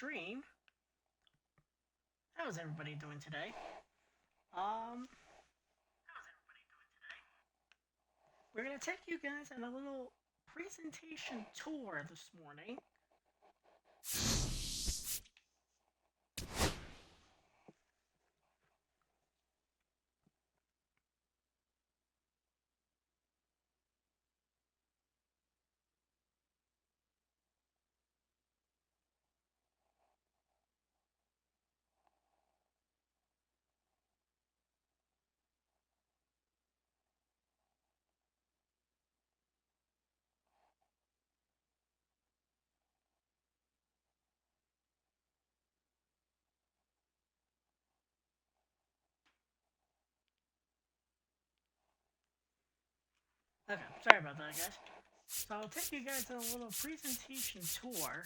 stream. How's everybody doing today? Um, we're gonna take you guys on a little presentation tour this morning. Okay, sorry about that, guys. So I'll take you guys on a little presentation tour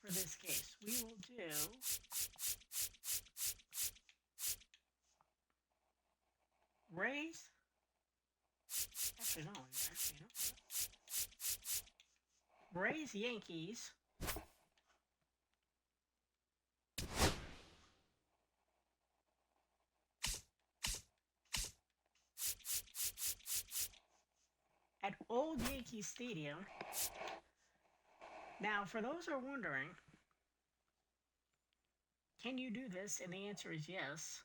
for this case. We will do Rays. Actually, no. Rays, Yankees. At Old Yankee Stadium. Now, for those who are wondering, can you do this? And the answer is yes.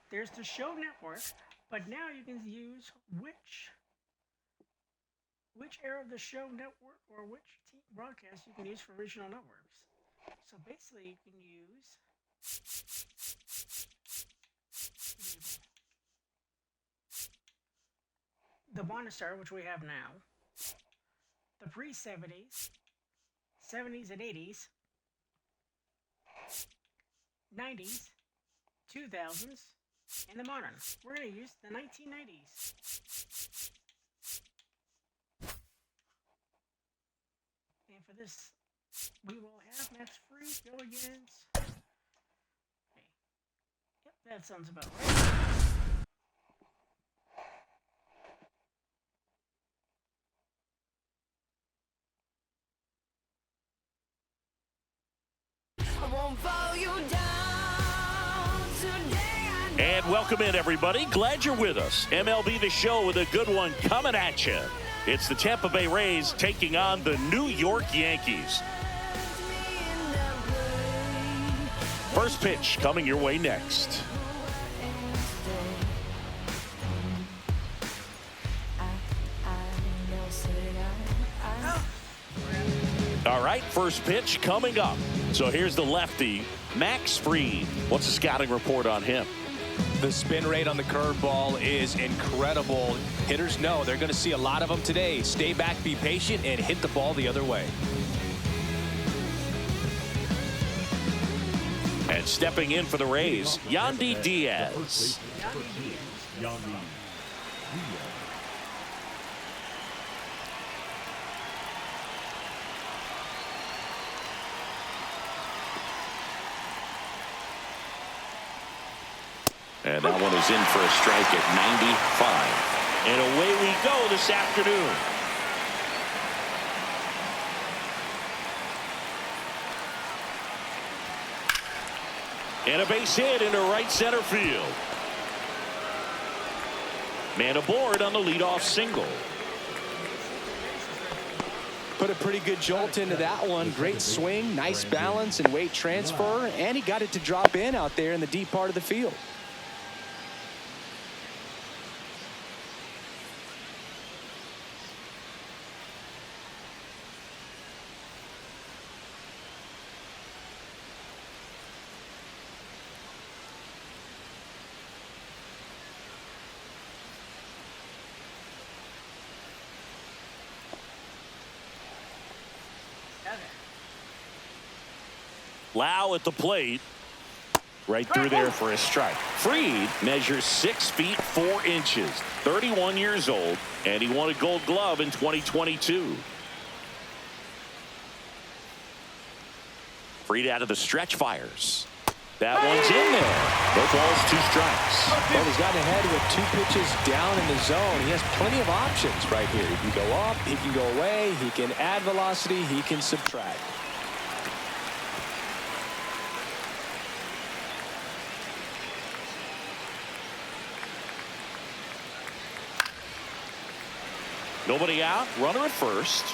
There's the show network, but now you can use which era of the show network or which broadcast you can use for regional networks. So basically, you can use the Monistar, which we have now, the pre-70s, 70s and 80s, 90s, 2000s, and the modern. We're going to use the 1990s. And for this, we will have Max Fried go against... Okay. Yep, that sounds about right. I won't follow you down today. And welcome in, everybody. Glad you're with us. MLB The Show with a good one coming at you. It's the Tampa Bay Rays taking on the New York Yankees. First pitch coming your way next. All right, first pitch coming up. So here's the lefty, Max Fried. What's the scouting report on him? The spin rate on the curveball is incredible. Hitters know they're going to see a lot of them today. Stay back, be patient, and hit the ball the other way. And stepping in for the Rays, Yandy Diaz. And that one is in for a strike at 95. And away we go this afternoon. And a base hit into right center field. Man aboard on the leadoff single. Put a pretty good jolt into that one. Great swing, nice balance and weight transfer. And he got it to drop in out there in the deep part of the field. Lau at the plate. Right through there for a strike. Fried measures 6 feet 4 inches, 31 years old, and he won a Gold Glove in 2022. Fried out of the stretch fires. That one's in there. No balls, 2 strikes. Well, he's gotten ahead with 2 pitches down in the zone. He has plenty of options right here. He can go up, he can go away, he can add velocity, he can subtract. Nobody out, runner at first.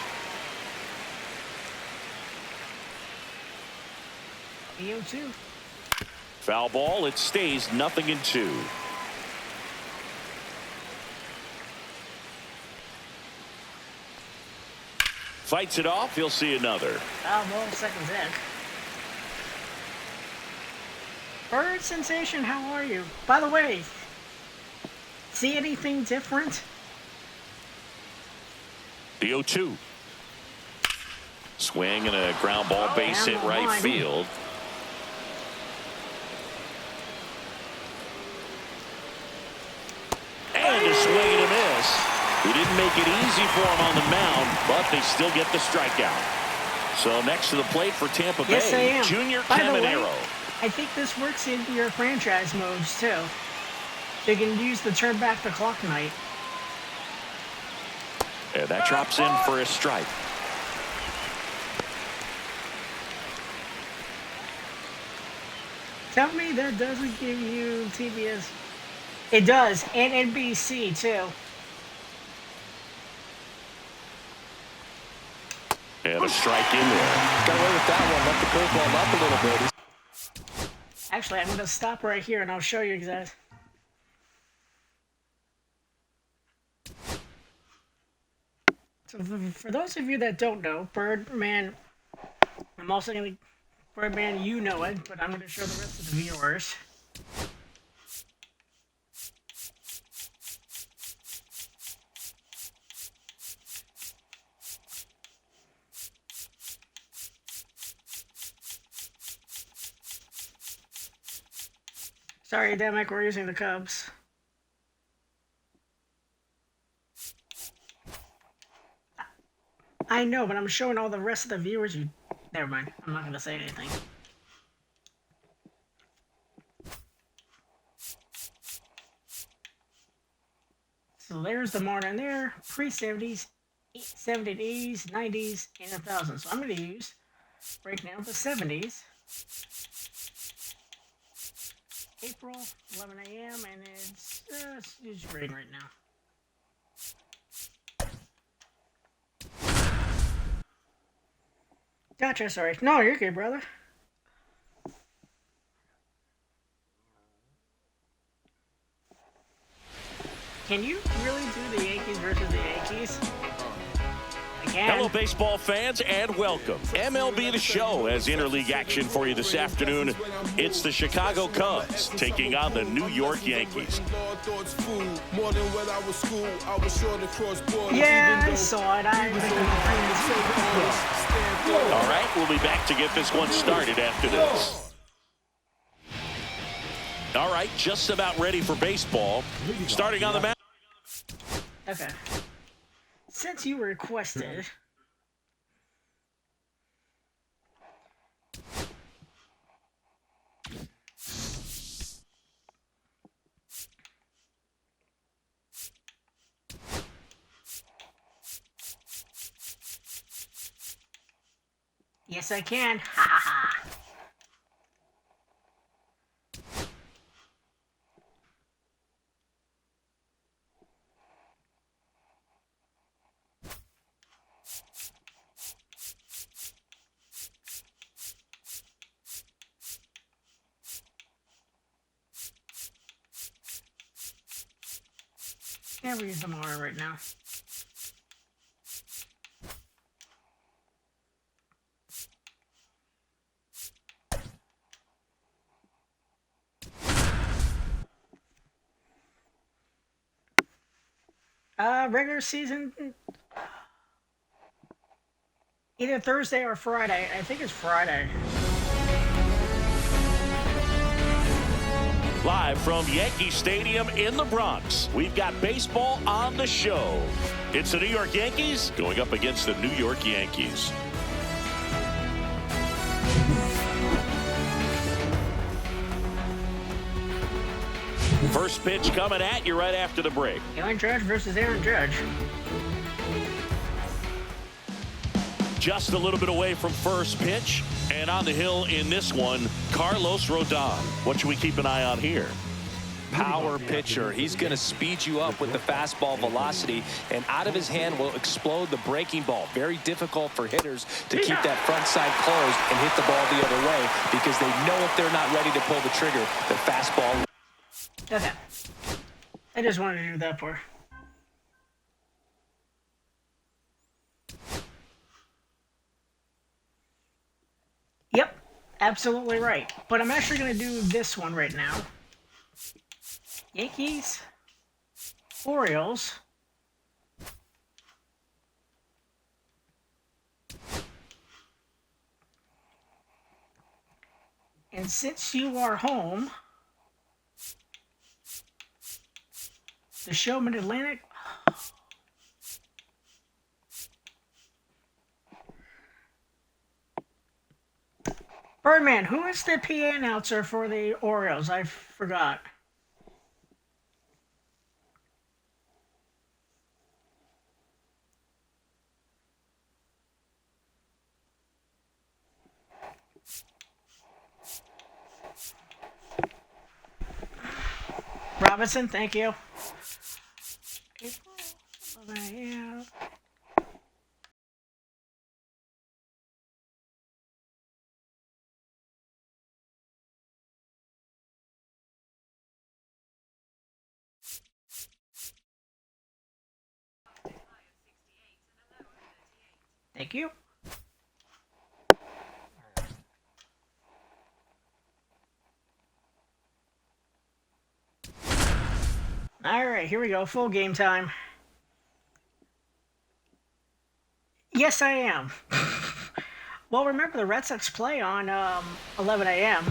EO2. Foul ball, it stays 0-2. Fights it off, he'll see another. Well, seconds in. Bird Sensation, how are you? By the way, see anything different? The 0-2. Swing and a ground ball, base hit right field. And a swing and a miss. He didn't make it easy for him on the mound, but they still get the strikeout. So next to the plate for Tampa Bay, Yes, I am. Junior By the way, Caminero. I think this works in your franchise modes too. You can use the turn back the clock night. And that drops in for a strike. Tell me that doesn't give you TBS. It does, and NBC too. And a strike in there. Got away with that one. Let the curveball up a little bit. Actually, I'm going to stop right here and I'll show you guys. So for those of you that don't know, Birdman, I'm also going to, Birdman, you know it, but I'm going to show the rest of the viewers. Sorry, Demick, we're using the Cubs. I know, but I'm showing all the rest of the viewers you... Never mind, I'm not going to say anything. So there's the Martin there, pre-70s, 70s, 90s, and 1000s. So I'm going to use, right now, the 70s. April, 11 a.m., and it's rain right now. Gotcha, sorry. No, you're good, brother. Can you really do the Yankees versus the Yankees? Hello, baseball fans, and welcome. MLB The Show has interleague action for you this afternoon. It's the Chicago Cubs taking on the New York Yankees. Yeah, I saw it. All right, we'll be back to get this one started after this. All right, just about ready for baseball. Starting on the mound. Okay. Since you requested, yes, I can. Ha ha ha. Never use them all right now. Regular season, either Thursday or Friday. I think it's Friday. Live from Yankee Stadium in the Bronx, we've got baseball on the show. It's the New York Yankees going up against the New York Yankees. First pitch coming at you right after the break. Aaron Judge versus Aaron Judge. Just a little bit away from first pitch, and on the hill in this one, Carlos Rodon. What should we keep an eye on here? Power pitcher. He's going to speed you up with the fastball velocity, and out of his hand will explode the breaking ball. Very difficult for hitters to keep that front side closed and hit the ball the other way, because they know if they're not ready to pull the trigger, the fastball. Okay. I just wanted to do that for. Yep, absolutely right. But I'm actually going to do this one right now. Yankees, Orioles. And since you are home, the show Mid-Atlantic. Birdman, who is the PA announcer for the Orioles? I forgot. Robinson, thank you. Yeah. Thank you. All right, here we go. Full game time. Yes, I am. Well, remember the Red Sox play on 11 a.m.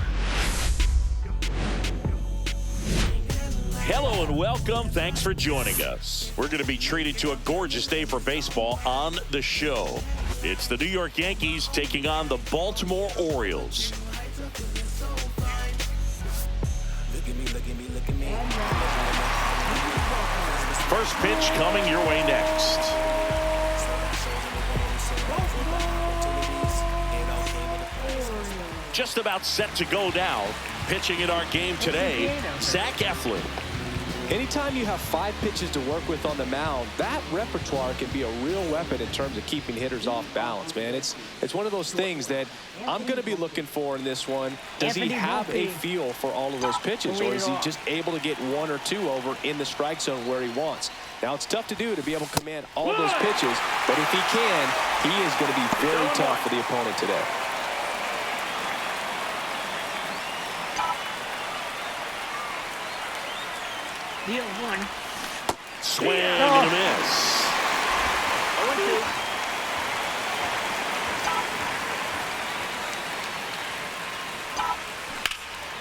Hello and welcome. Thanks for joining us. We're going to be treated to a gorgeous day for baseball on the show. It's the New York Yankees taking on the Baltimore Orioles. First pitch coming your way next. Just about set to go now. Pitching in our game today, Zach Eflin. Anytime you have 5 pitches to work with on the mound, that repertoire can be a real weapon in terms of keeping hitters off balance, man. It's one of those things that I'm going to be looking for in this one. Does he have a feel for all of those pitches, or is he just able to get 1 or 2 over in the strike zone where he wants? Now, it's tough to do to be able to command all of those pitches, but if he can, he is going to be very tough for the opponent today. Deal 1. Swing and a miss. 0-2.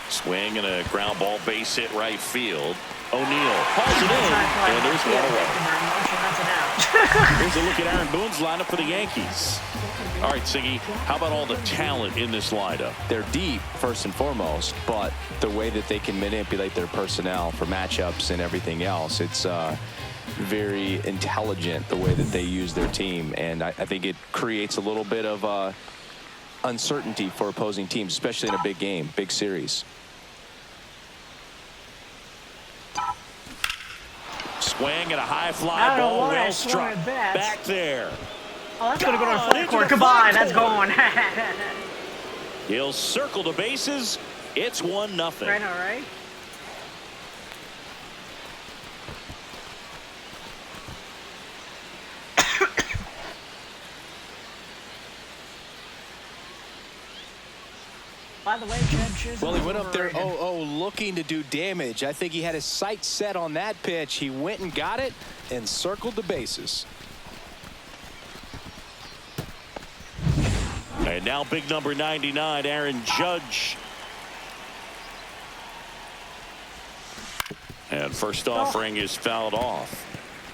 Swing and a ground ball base hit right field. O'Neill hauls it in, and there's one away. Here's a look at Aaron Boone's lineup for the Yankees. All right, Siggy, how about all the talent in this lineup? They're deep, first and foremost, but the way that they can manipulate their personnel for matchups and everything else, it's very intelligent the way that they use their team, and I think it creates a little bit of uncertainty for opposing teams, especially in a big game, big series. Swing and a high fly ball, well struck. Back there. Oh, that's going to go to the front court. Goodbye, that's going. He'll circle the bases. It's 1-0. Right, all right. By the way, Chad Chisholm. Well, he went up there 0-0 looking to do damage. I think he had his sights set on that pitch. He went and got it and circled the bases. And now big number 99, Aaron Judge. And first offering is fouled off.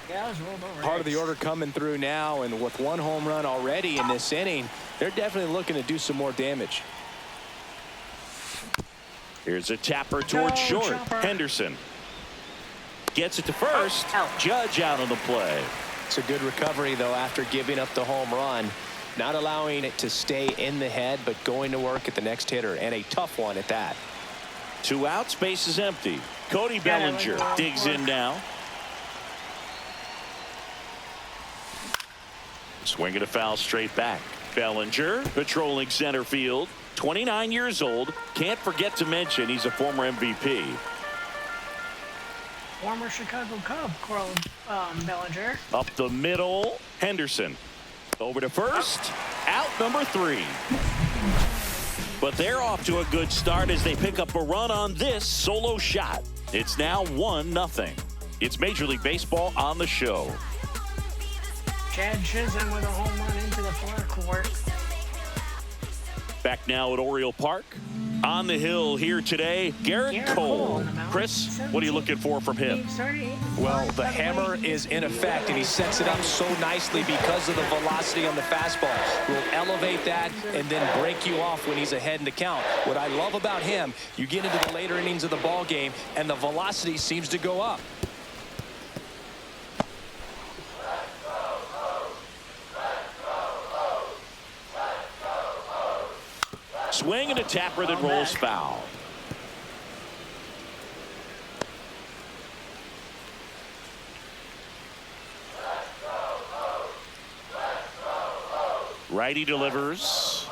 Yeah, that was rolled over. Part of the order coming through now, and with one home run already in this inning, they're definitely looking to do some more damage. Here's a tapper towards short. Chopper. Henderson gets it to first. Out. Judge out on the play. It's a good recovery, though, after giving up the home run. Not allowing it to stay in the head, but going to work at the next hitter, and a tough one at that. 2 outs, base is empty. Cody Bellinger digs in now. Swinging a foul straight back. Bellinger patrolling center field. 29 years old. Can't forget to mention he's a former MVP. Former Chicago Cub, Carl Bellinger. Up the middle. Henderson. Over to first. Out number 3. But they're off to a good start as they pick up a run on this solo shot. It's now 1-0. It's Major League Baseball on the show. Chad Chisholm with a home run into the far court. Back now at Oriole Park. On the hill here today, Garrett Cole. on the mound. Chris, what are you looking for from him? Well, the hammer is in effect, and he sets it up so nicely because of the velocity on the fastball. Will elevate that and then break you off when he's ahead in the count. What I love about him, you get into the later innings of the ball game, and the velocity seems to go up. Swing and a tapper that rolls foul. Righty delivers.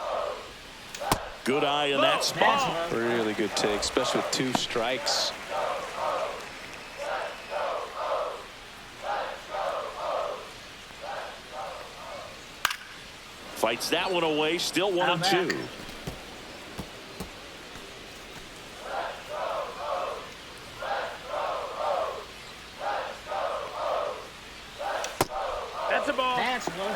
Good eye in that spot. Really good take, especially with 2 strikes. Fights that one away. Still 1-2. That's a ball. That's low.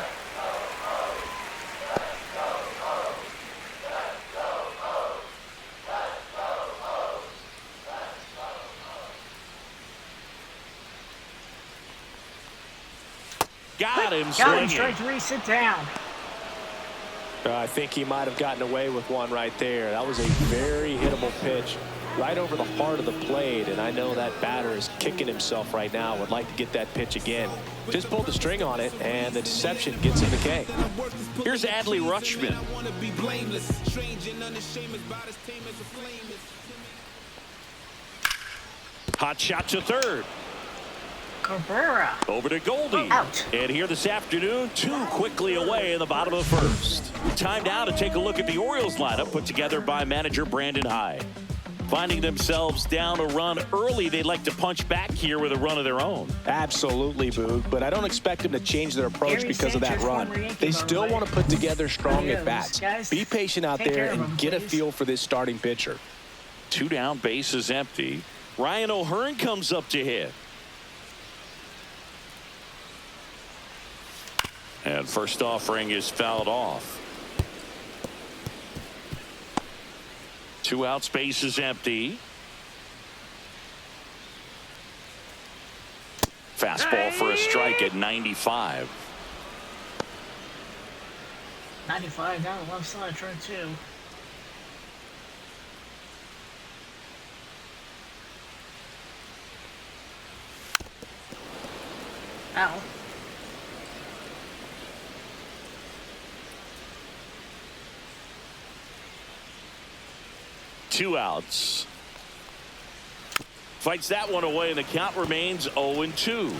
Got him Got him, swinging. strike 3, sit down. I think he might have gotten away with one right there. That was a very hittable pitch right over the heart of the plate, and I know that batter is kicking himself right now. Would like to get that pitch again. Just pulled the string on it, and the deception gets him the K. Here's Adley Rutschman. Hot shot to third. Cabrera. Over to Goldie. Out. And here this afternoon, 2 quickly away in the bottom of the first. Time now to take a look at the Orioles lineup put together by manager Brandon Hyde. Finding themselves down a run early, they'd like to punch back here with a run of their own. Absolutely, Boog, but I don't expect them to change their approach Gary because of that Sanchez, run. former Yankee, They by the still way. want to put together strong Adios, at-bats. guys. Be patient out Take there care of and them, get a please. feel for this starting pitcher. 2 down, base is empty. Ryan O'Hearn comes up to hit. And first offering is fouled off. 2 outs, base is empty. Fastball for a strike at 95. 95 down the left side, try 2. Ow. Two outs. Fights that one away, and the count remains 0-2.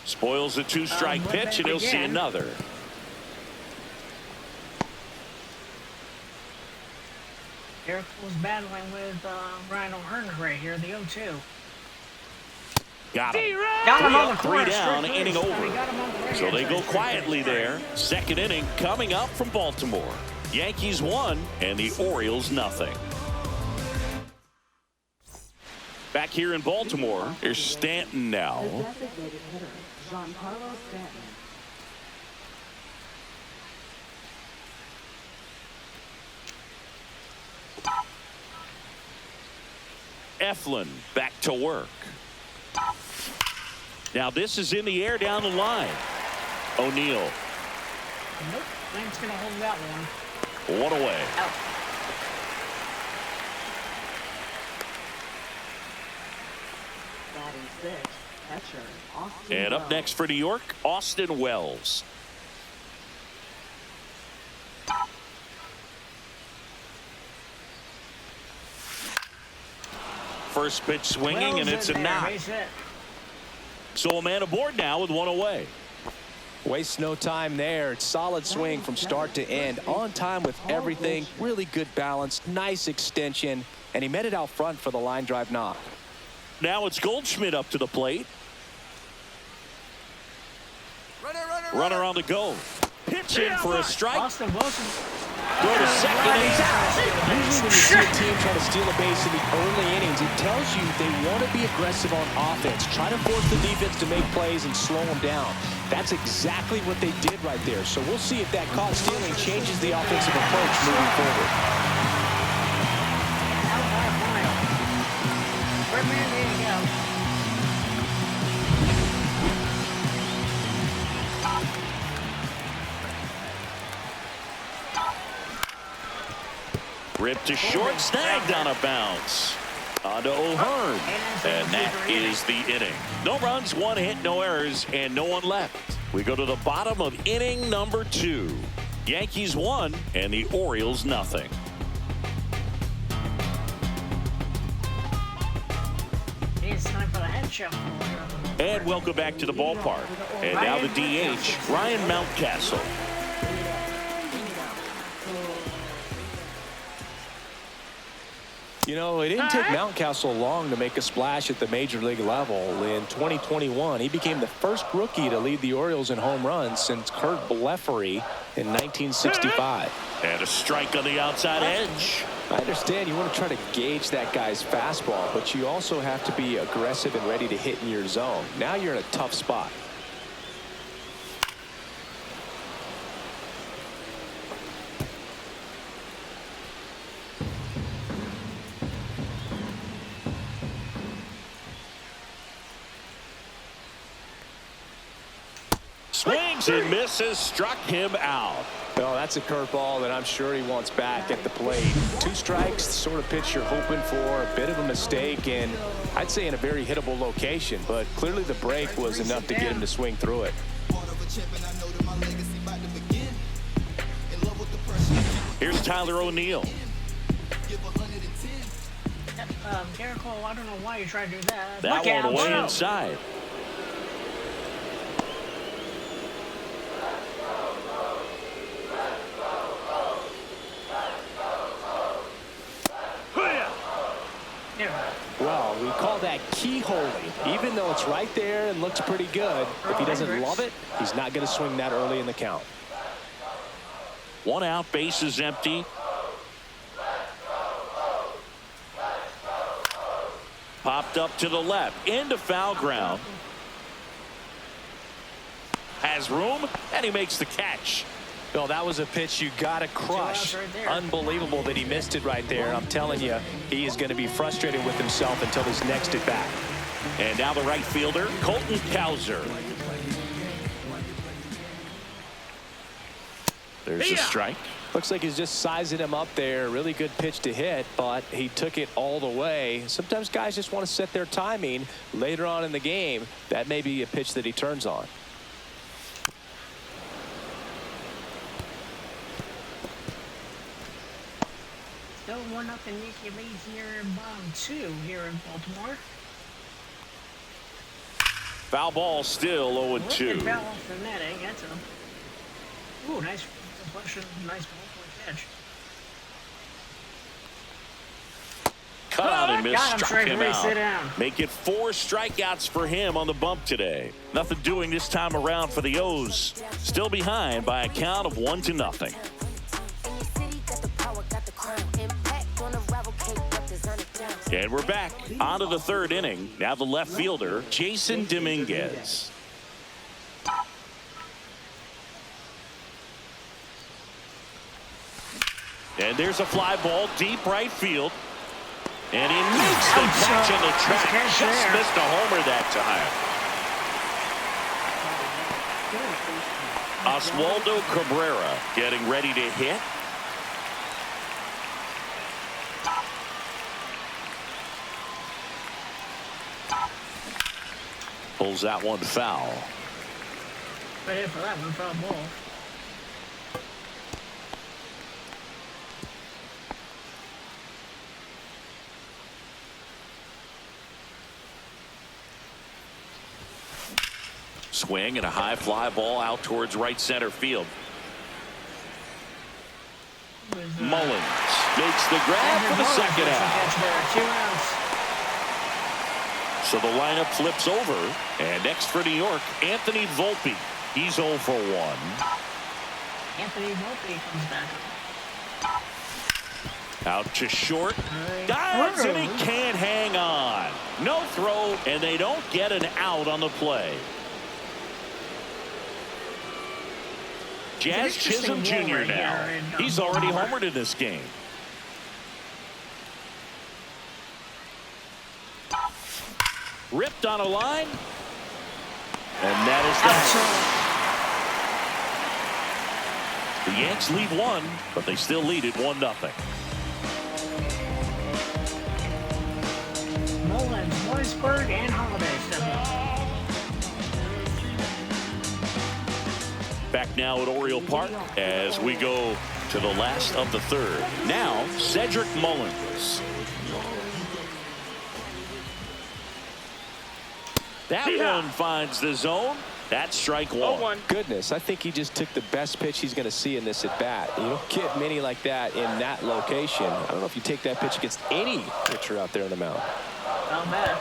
Spoils a 2-strike pitch, and he'll see another. Eric was battling with Ryan O'Hearn right here, the 0-2. Got him. Got him 3 on the up, 3 corner, down, strike inning three. over. Got him on the right So hand they side, go strike quietly three. there. Second inning coming up from Baltimore. Yankees 1 and the Orioles nothing. Back here in Baltimore, here's Stanton now. The designated hitter, Giancarlo Stanton. Eflin back to work. Now this is in the air down the line. O'Neill. Nope. Lane's going to hold that one. One away. Out. Batting six, catcher, Austin And up Wells. next for New York, Austin Wells. First pitch swinging, Wells and it's a in there. knock. Base hit. So a man aboard now with one away. Waste no time there. Solid swing from start to end. On time with everything. Really good balance. Nice extension. And he met it out front for the line drive knock. Now it's Goldschmidt up to the plate. Runner on the go. Pitch in for a strike. Austin Wilson. Throw to second, and he's out. Usually when you see a team try to steal a base in the early innings, it tells you they want to be aggressive on offense. Try to force the defense to make plays and slow them down. That's exactly what they did right there. So we'll see if that caught stealing changes the offensive approach moving forward. Out by a mile. Birdman, there you go. Ripped to short, snagged on a bounce. On to O'Hearn. And that is the inning. No runs, one hit, no errors, and no one left. We go to the bottom of inning number 2. Yankees 1 and the Orioles nothing. It's time for the head show. And welcome back to the ballpark. And now the DH, Ryan Mountcastle. You know, it didn't take Mountcastle long to make a splash at the major league level. In 2021, he became the first rookie to lead the Orioles in home runs since Kurt Blefary in 1965. And a strike on the outside edge. I understand you want to try to gauge that guy's fastball, but you also have to be aggressive and ready to hit in your zone. Now you're in a tough spot. Swings and misses, struck him out. Well, that's a curveball that I'm sure he wants back at the plate. 2 strikes, the sort of pitch you're hoping for, a bit of a mistake, and I'd say in a very hittable location, but clearly the break was enough to get him to swing through it. Here's Tyler O'Neill. Garrett Cole, I don't know why you tried to do that. That Look one out, away whoa. inside. Well, we call that keyholing. Even though it's right there and looks pretty good, if he doesn't love it, he's not going to swing that early in the count. 1 out, base is empty. Popped up to the left, into foul ground. Has room, and he makes the catch. Bill, that was a pitch you got to crush. Right there. Unbelievable that he missed it right there. I'm telling you, he is going to be frustrated with himself until his next at bat. And now the right fielder, Colton Cowser. There's a strike. Looks like he's just sizing him up there. Really good pitch to hit, but he took it all the way. Sometimes guys just want to set their timing later on in the game. That may be a pitch that he turns on. Still 1-0 Yankee lead here in bottom 2 here in Baltimore. Foul ball still 0-2. Foul off the netting. That's a nice deflection, nice ball for a catch. Cut out and missed, Got him struck straight him away, sit out. down. Make it 4 strikeouts for him on the bump today. Nothing doing this time around for the O's. Still behind by a count of 1-0. And we're back onto the third inning. Now the left fielder, Jason Dominguez. And there's a fly ball deep right field. And he makes the catch on the track. Just missed a homer that time. Oswaldo Cabrera getting ready to hit. Pulls that one foul. Right here for that one, foul ball. Swing and a high fly ball out towards right center field. Mullins makes the grab for the second out. 2 outs. So the lineup flips over. And next for New York, Anthony Volpe. He's 0 for 1. Anthony Volpe comes back. Out to short. Dives and he can't hang on. No throw, and they don't get an out on the play. Jazz Chisholm Jr. now. He's already homered in this game. Ripped on a line. And that is that. The Yanks lead one, but they still lead it 1-0. Mullins, Moisberg, and Holiday step up. Back now at Oriole Park as we go to the last of the third. Now, Cedric Mullins. That one finds the zone. That's strike one. Goodness, I think he just took the best pitch he's going to see in this at bat. You don't get many like that in that location. I don't know if you take that pitch against any pitcher out there on the mound. Foul back.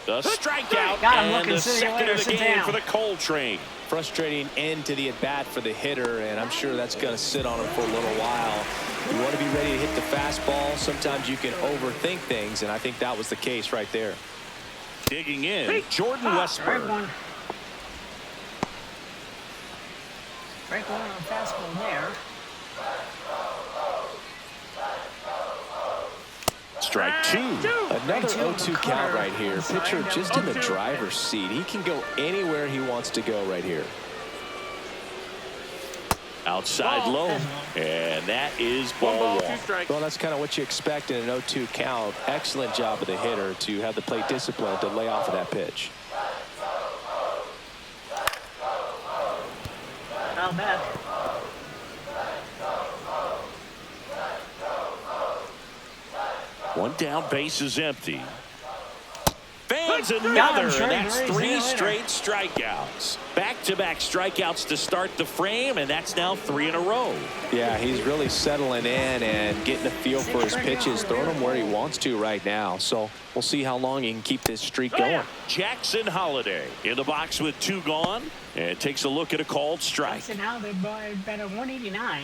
The strikeout Got him and looking. the See you second later. of the Sit game down. for the Coltrane. Frustrating end to the at-bat for the hitter, and I'm sure that's going to sit on him for a little while. You want to be ready to hit the fastball. Sometimes you can overthink things, and I think that was the case right there. Digging in, Jordan Strike Westburg. one. Strike one on a fastball there. Strike two. Another Strike two 0-2 on count the right here. corner. Pitcher Sorry, just in the 0-2. driver's seat. He can go anywhere he wants to go right here. Outside Ball. low. And that is ball one. Well, that's kind of what you expect in an 0-2 count. Excellent job of the hitter to have the plate discipline to lay off of that pitch. Foul back. One down, base is empty. Fans Got another, him, and that's Trey. See you 3 later. straight strikeouts. Back-to-back strikeouts to start the frame, and that's now 3 in a row. Yeah, he's really settling in and getting a feel for his pitches, throwing them where he wants to right now. So we'll see how long he can keep this streak going. Jackson Holiday in the box with 2 gone, and takes a look at a called strike. So now they're at a 189.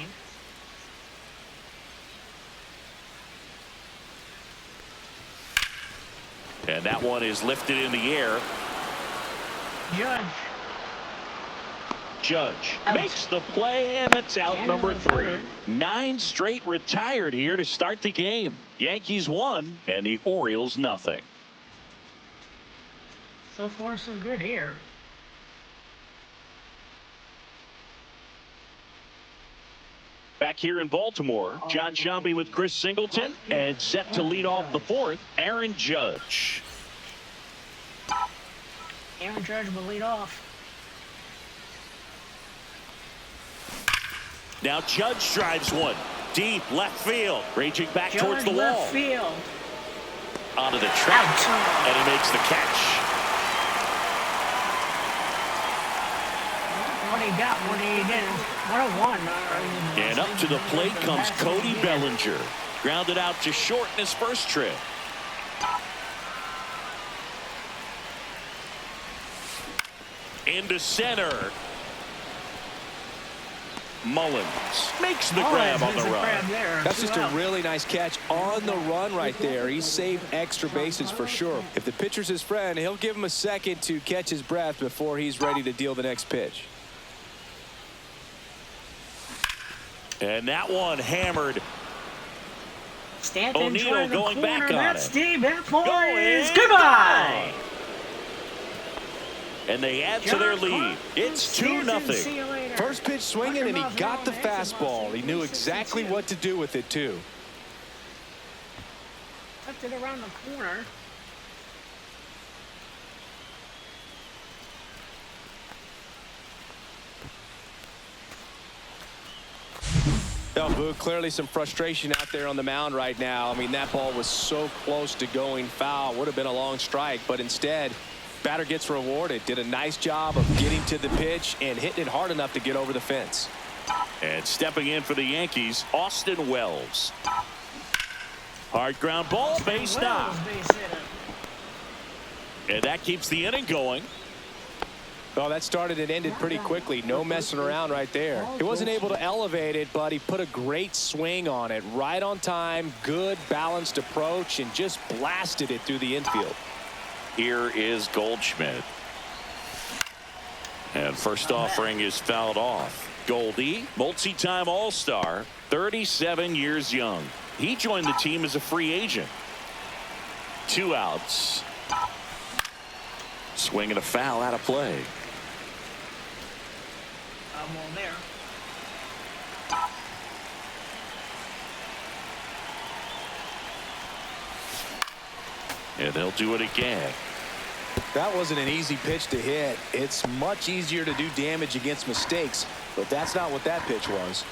And that one is lifted in the air. Judge Out. makes the play, and it's out And number number 3. three. 9 straight retired here to start the game. Yankees 1 and the Orioles nothing. So far, so good here. Back here in Baltimore, John Shelby with Chris Singleton, and set to lead off the 4th, Aaron Judge. Aaron Judge will lead off. Now Judge drives one deep left field, raging back Judge towards the left wall. field. Onto the track, Out. and he makes the catch. What he got, what he didn't. 101. And up to the plate comes Cody Bellinger. Grounded out to short in his first trip. Into center. Mullins makes the Mullins grab on makes the a run. grab there. That's Two just a out. really nice catch on the run right there. He saved extra bases for sure. If the pitcher's his friend, he'll give him a second to catch his breath before he's ready to deal the next pitch. And that one hammered. Stanton O'Neill trying to going back corner on that it. Steve. That ball Going is goodbye. And they add to their lead. It's 2-0. See you later. First pitch swinging, and he 100 got the miles an hour, exit fastball. He knew velocity, exactly 362. what to do with it, too. Tucked it around the corner. Oh, Boo, clearly some frustration out there on the mound right now. I mean, that ball was so close to going foul. Would have been a long strike, but instead, batter gets rewarded. Did a nice job of getting to the pitch and hitting it hard enough to get over the fence. And stepping in for the Yankees, Austin Wells. Hard ground ball, base stop. Wells base hit it. And that keeps the inning going. Oh, that started and ended pretty quickly. No messing around right there. He wasn't able to elevate it, but he put a great swing on it. Right on time, good balanced approach, and just blasted it through the infield. Here is Goldschmidt. And first offering is fouled off. Goldie, multi-time All-Star, 37 years young. He joined the team as a free agent. 2 outs. Swing and a foul out of play. Well, there. And they'll do it again. That wasn't an easy pitch to hit. It's much easier to do damage against mistakes, but that's not what that pitch was.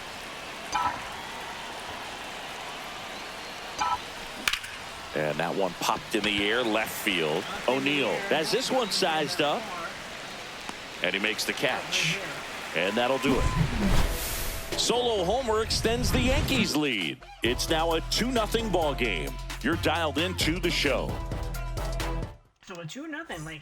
And that one popped in the air, left field. O'Neill has this one sized up. And he makes the catch. And that'll do it. Solo homer extends the Yankees lead. It's now a 2-0 ball game. You're dialed into the show. So a 2-0, like.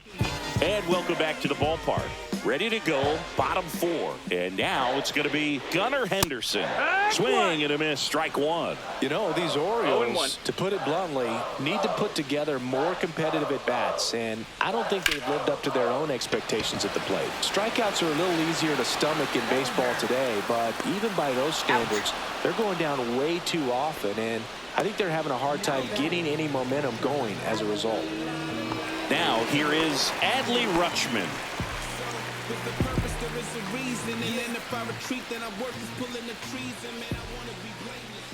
And welcome back to the ballpark. Ready to go, bottom 4. And now it's going to be Gunnar Henderson. Swing and a miss, strike 1. You know, these Orioles, to put it bluntly, need to put together more competitive at-bats, and I don't think they've lived up to their own expectations at the plate. Strikeouts are a little easier to stomach in baseball today, but even by those standards, they're going down way too often, and I think they're having a hard time getting any momentum going as a result. Now here is Adley Rutschman. With the purpose, there is a reason. And then if I retreat, then I'm worth is pulling the trees. And man, I want to be blameless.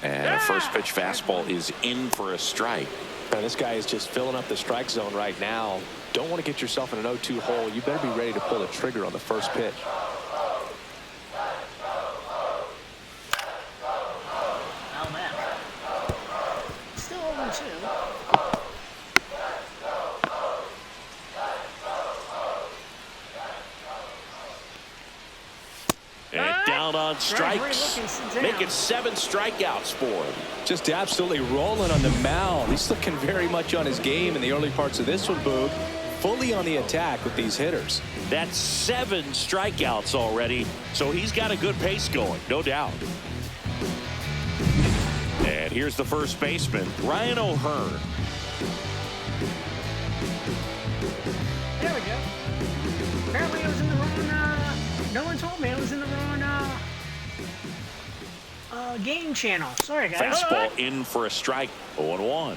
And a first pitch fastball is in for a strike. And this guy is just filling up the strike zone right now. Don't want to get yourself in an 0-2 hole. You better be ready to pull the trigger on the first pitch. Now that. Still 0-2. And down on strikes. looking down. Make it 7 strikeouts for him. Just absolutely rolling on the mound. He's looking very much on his game in the early parts of this one, Boog. Fully on the attack with these hitters. That's 7 strikeouts already, so he's got a good pace going, no doubt. And here's the first baseman, Ryan O'Hearn. There we go. Apparently it was in the wrong, no one told me it was in the wrong, game channel. Sorry, guys. Fastball in for a strike, 0-1.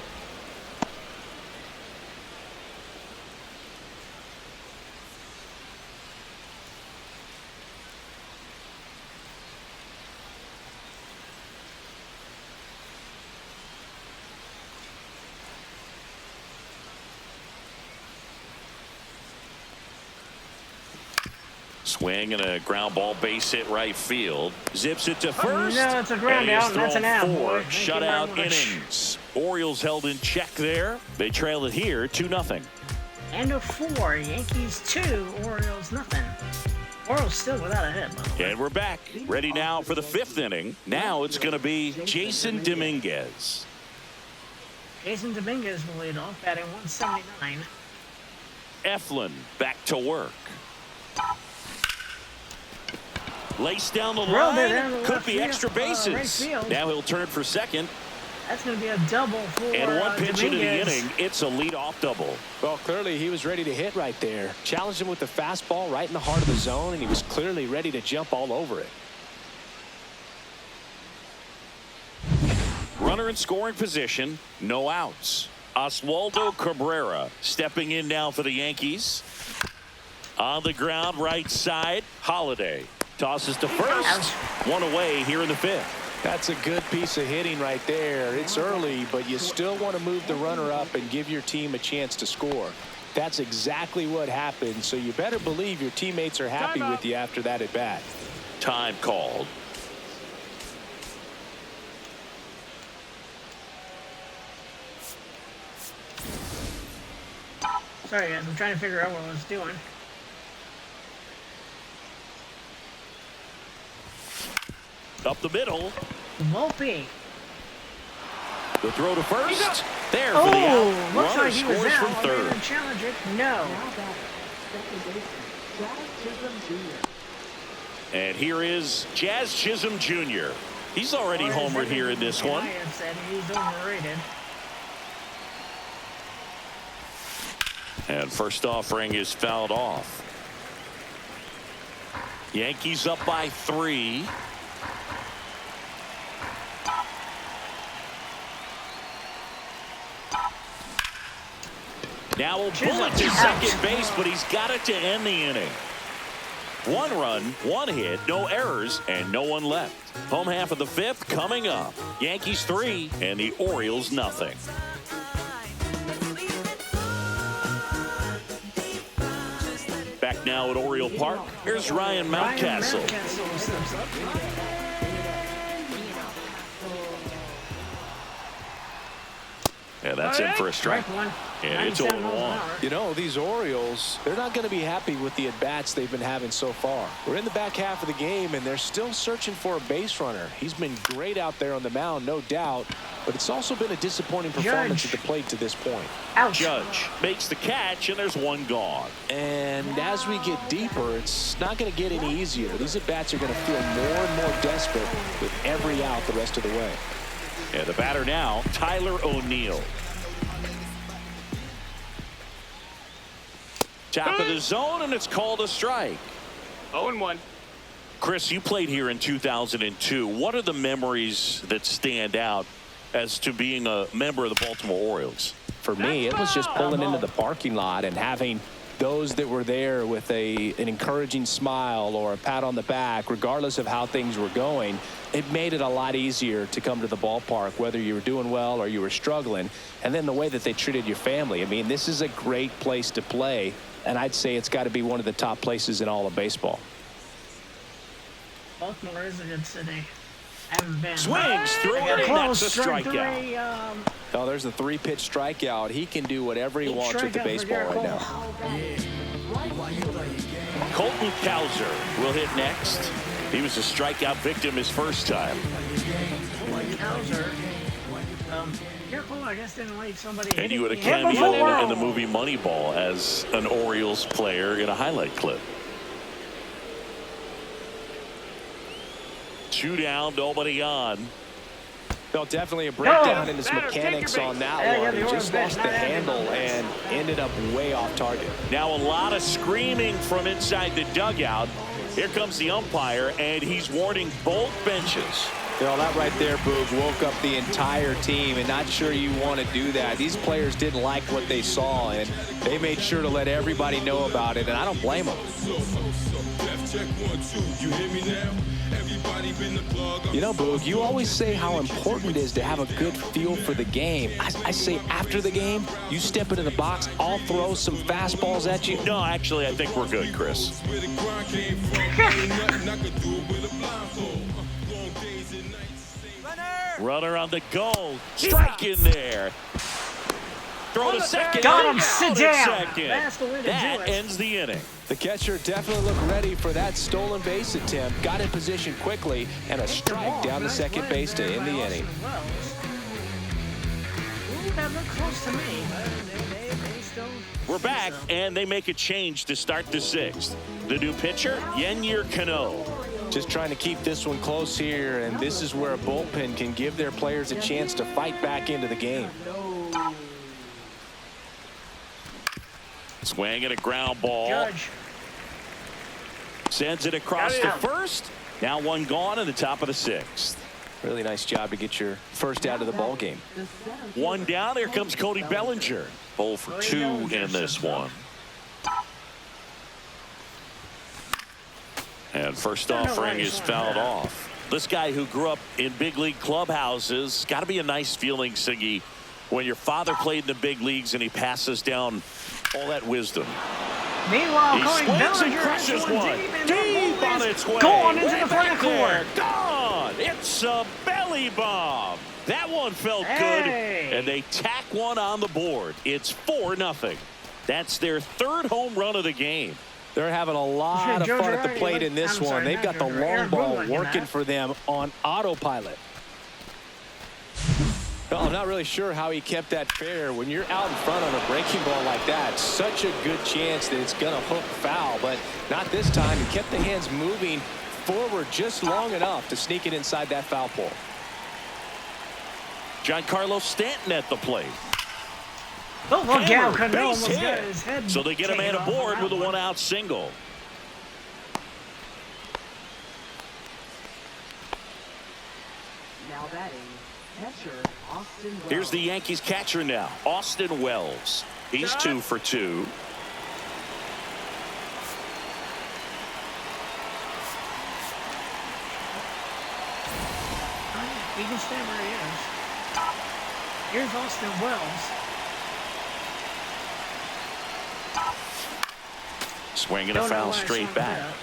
Swing and a ground ball, base hit right field. Zips it to first. No, it's a ground And he has out, and that's thrown an out, 4 boy. Thank you shutout very much. innings. Orioles held in check there. They trail it here 2-0. End of 4. Yankees 2. Orioles nothing. Orioles still without a hit, by the way. And we're back. Ready now for the 5th inning. Now it's going to be Jason Dominguez. Jason Dominguez will lead off, batting 179. Eflin back to work. Lace down the Drilled it line. down the Could left be field, extra right bases. field. Now he'll turn for second. That's going to be a double for And one pitch into the Dominguez. inning. It's a leadoff double. Well, clearly he was ready to hit right there. Challenged him with the fastball right in the heart of the zone, and he was clearly ready to jump all over it. Runner in scoring position. No outs. Oswaldo Cabrera stepping in now for the Yankees. On the ground, right side. Holiday tosses to first. One away here in the fifth. That's a good piece of hitting right there. It's early, but you still want to move the runner up and give your team a chance to score. That's exactly what happened, so you better believe your teammates are happy with you after that at bat. Time called. Sorry, guys. I'm trying to figure out what I was doing. Up the middle. Volpe. The throw to first. There for the Oh, out. looks Runner like he was scores out. from Are they third. going to challenge it? No. Now batting, second baseman, Jazz Chisholm Jr. And here is Jazz Chisholm Jr. He's already Or is homered it- here in this one. I have said he's overrated. And first offering is fouled off. Yankees up by 3. Now a bullet to second base, but he's got it to end the inning. 1 run, 1 hit, no errors, and no one left. Home half of the fifth coming up. Yankees 3 and the Orioles nothing. Back now at Oriole Park, here's Ryan Mountcastle. Mountcastle steps up. And that's in for a strike. One. And it's 97 miles an 0-1. hour. You know, these Orioles, they're not going to be happy with the at-bats they've been having so far. We're in the back half of the game, and they're still searching for a base runner. He's been great out there on the mound, no doubt, but it's also been a disappointing performance Judge. at the plate to this point. Ouch. Judge makes the catch, and there's 1 gone. And as we get deeper, it's not going to get any easier. These at-bats are going to feel more and more desperate with every out the rest of the way. And the batter now, Tyler O'Neill. Top of the zone, and it's called a strike. 0-1. Chris, you played here in 2002. What are the memories that stand out as to being a member of the Baltimore Orioles? For me, it was just pulling into the parking lot and having those that were there with an encouraging smile or a pat on the back, regardless of how things were going. It made it a lot easier to come to the ballpark, whether you were doing well or you were struggling. And then the way that they treated your family. I mean, this is a great place to play, and I'd say it's got to be one of the top places in all of baseball. Baltimore is a good city. I haven't been. Swings through Got it, and close. that's a Strike strikeout. 3. Oh, there's a 3-pitch strikeout. He can do whatever he wants with the strikeout for baseball Garrett right now. Now batting, right field, Colton Cowser will hit next. He was a strikeout victim his first time. Hauser. Careful, I guess didn't like somebody. And you had a hitting him cameo before. in the movie Moneyball as an Orioles player in a highlight clip. 2 down, nobody on. Well, definitely a breakdown No, in his batter, mechanics take your on base. that Yeah, yeah, one. the He Orioles just bet, lost the not having handle no base. and ended up way off target. Now a lot of screaming from inside the dugout. Here comes the umpire, and he's warning both benches. You know, that right there, Boog, woke up the entire team, and not sure you want to do that. These players didn't like what they saw, and they made sure to let everybody know about it, and I don't blame them. You know, Boog, you always say how important it is to have a good feel for the game. I say after the game, you step into the box, I'll throw some fastballs at you. No, actually, I think we're good, Chris. Runner on the goal. Strike in there. Throw to second. Got him. Out Sit at down. second. That's the way to do That it. ends the inning. The catcher definitely looked ready for that stolen base attempt, got in position quickly, and a strike down to second base to end the inning. Ooh, that looked close to me, but they still. We're We're back, and they make a change to start the sixth. The new pitcher, Yennier Cano. Just trying to keep this one close here, and this is where a bullpen can give their players a chance to fight back into the game. Swing and a ground ball. Judge. Sends it across to first. Now one gone in the top of the sixth. Really nice job to get your first out of the ball game. One down. Here comes Cody Bellinger. 0 for 2 in this one. And first offering is fouled off. This guy who grew up in big league clubhouses, got to be a nice feeling, Siggy, when your father played in the big leagues and he passes down all that wisdom. Meanwhile, He Cody swings and Bellinger crushes has one. deep, and Deep that on ball its is way. going into Way the back flat there. court. Gone. It's a belly bomb. That one felt Hey. good. And they tack one on the board. It's 4-0. That's their third home run of the game. They're having a lot of Joe fun at the Girardi, plate in this I'm one. sorry, They've not got the Joe Girardi, long Aaron ball Boone like working that. for them on autopilot. Well, I'm not really sure how he kept that fair. When you're out in front on a breaking ball like that, such a good chance that it's going to hook foul, but not this time. He kept the hands moving forward just long enough to sneak it inside that foul pole. Giancarlo Stanton at the plate. Oh, look out. Hammer, Cano base almost got hit. his head So they get a man taken off aboard on with a that one. one-out single. Now batting, catcher Austin Wells. Here's the Yankees catcher now, Austin Wells. He's 2 for 2. He can stay where he is. Here's Austin Wells. Swinging a Don't know foul why I straight swung back. that.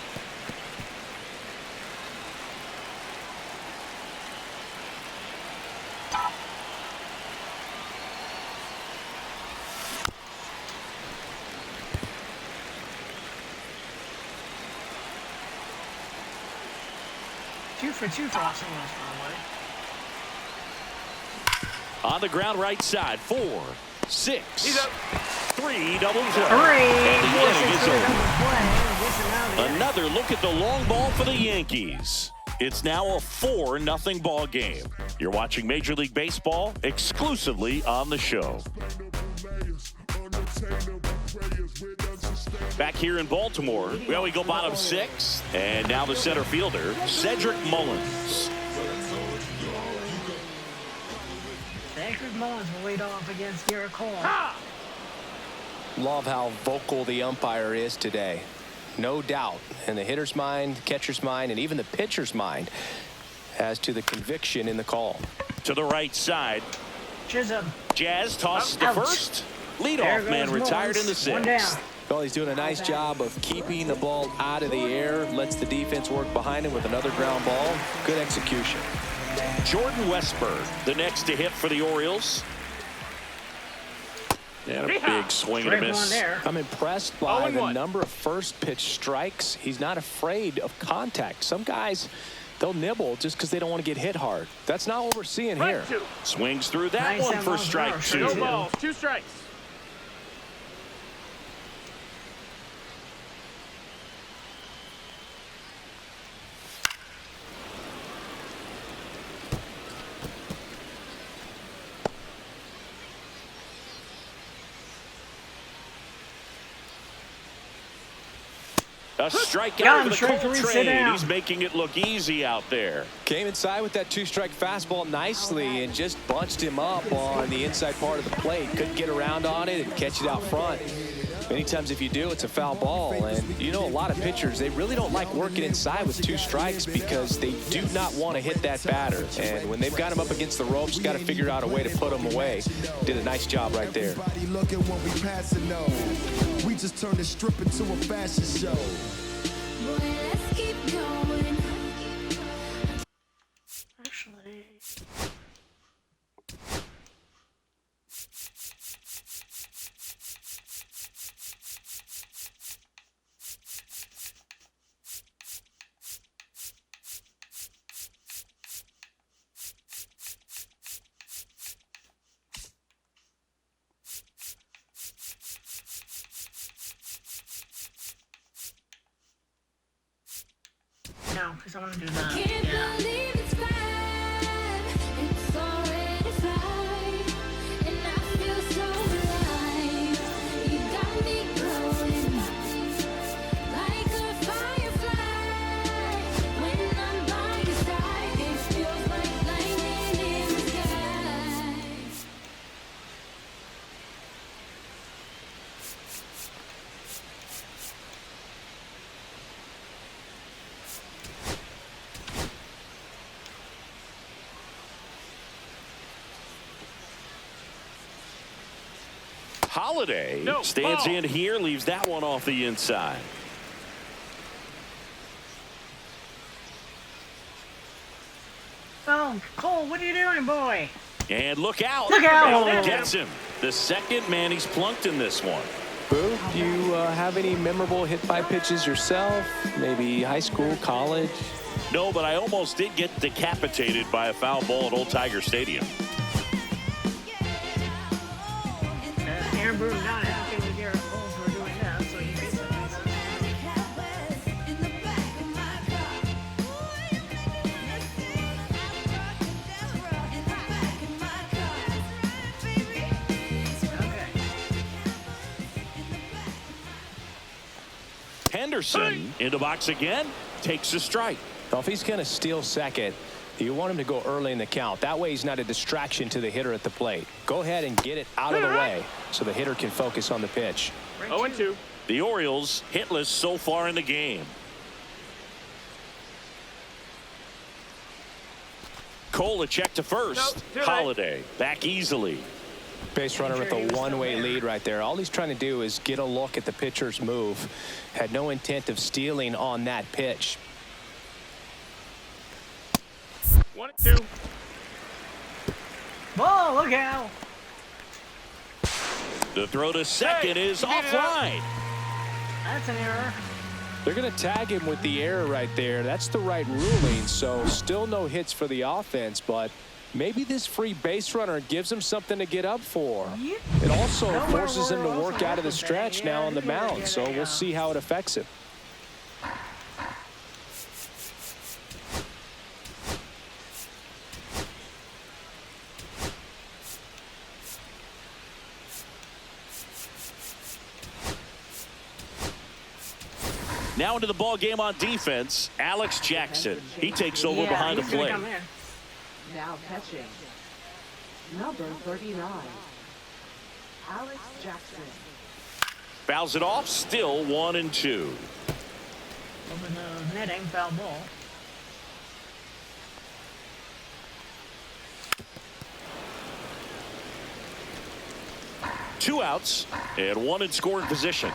Two for 2 for Austin Wells, by the way. On the ground right side, 4, 6, 3, double play. Three. And the inning is over. Another. Another look at the long ball for the Yankees. It's now a 4-0 ball game. You're watching Major League Baseball exclusively on the show. Back here in Baltimore, we go bottom 6, and now the center fielder, Cedric Mullins. Cedric Mullins will lead off against Garrett Cole. Love how vocal the umpire is today. No doubt in the hitter's mind, catcher's mind, and even the pitcher's mind as to the conviction in the call. To the right side, Chisholm. Jazz tosses to Ouch. first. There Leadoff goes man retired in the Mullins. One down. 6th. Well, he's doing a nice job of keeping the ball out of the air, lets the defense work behind him with another ground ball. Good execution. Jordan Westburg, the next to hit for the Orioles. And a big swing and a Strike one miss. there. I'm impressed by the number of first pitch strikes. He's not afraid of contact. Some guys, they'll nibble just because they don't want to get hit hard. That's not what we're seeing here. Swings through that Nice one and for long strike throw. 2. No ball. 2 strikes. A strikeout Got him over the straight three, sit Coltrane. down. He's making it look easy out there. Came inside with that two-strike fastball nicely and just bunched him up on the inside part of the plate. Couldn't get around on it and catch it out front. Many times if you do, it's a foul ball. And you know, a lot of pitchers, they really don't like working inside with 2 strikes because they do not want to hit that batter. And when they've got him up against the ropes, got to figure out a way to put him away. Did a nice job right there. Everybody looking when we passing on. We just turned the strip into a fashion show. Boy, let's keep going. Actually. No, because I want to do that. Can't Yeah. believe it's 5. It's already 5. And I feel so alive. You got me glowing like a firefly. When I'm by your side, it feels like lightning in the sky. Holiday stands in here, leaves that one off the inside. Oh, Cole, what are you doing, boy? And look out. Look out. That gets him. The second man he's plunked in this one. Boo, do you have any memorable hit by pitches yourself? Maybe high school, college? No, but I almost did get decapitated by a foul ball at Old Tiger Stadium. Aaron Boone not happy with Garrett Cole for doing that, so he basically Henderson in the box again, takes a strike. Well, if he's going to steal second, you want him to go early in the count. That way he's not a distraction to the hitter at the plate. Go ahead and get it out of the way so the hitter can focus on the pitch. 0-2. The Orioles hitless so far in the game. Cole a check to first. Holiday back easily. Base runner with a one-way lead right there. All he's trying to do is get a look at the pitcher's move. Had no intent of stealing on that pitch. 1-2. Whoa, look out. The throw to second is offline. That's an error. They're going to tag him with the error right there. That's the right ruling. So still no hits for the offense, but maybe this free base runner gives him something to get up for. It also forces him to work out of the stretch now on the mound. So we'll see how it affects him. Now into the ball game on defense, Alex Jackson. He takes over behind the he's gonna plate. come in. Now catching. Number 39. Alex Jackson. Fouls it off, still 1-2. Over the netting, foul ball. Two outs and one in scoring position.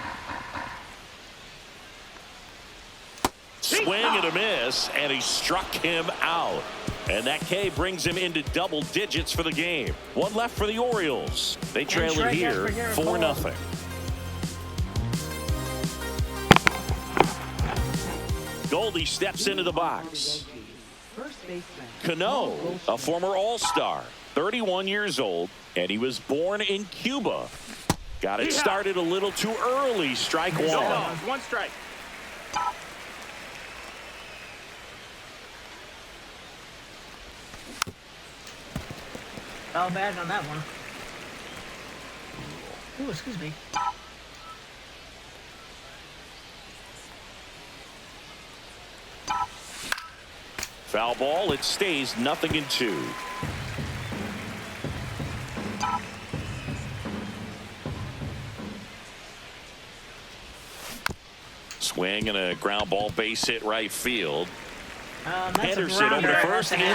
Swing and a miss, and he struck him out. And that K brings him into double digits for the game. One left for the Orioles. They trail it here 4-0. Goldie steps into the box. First baseman. Cano, a former All-Star, 31 years old, and he was born in Cuba. Got it started a little too early. Strike one. One strike. Foul bad on that one. Ooh, excuse me. Foul ball. It stays 0-2. Swing and a ground ball base hit right field. Henderson over to first in time.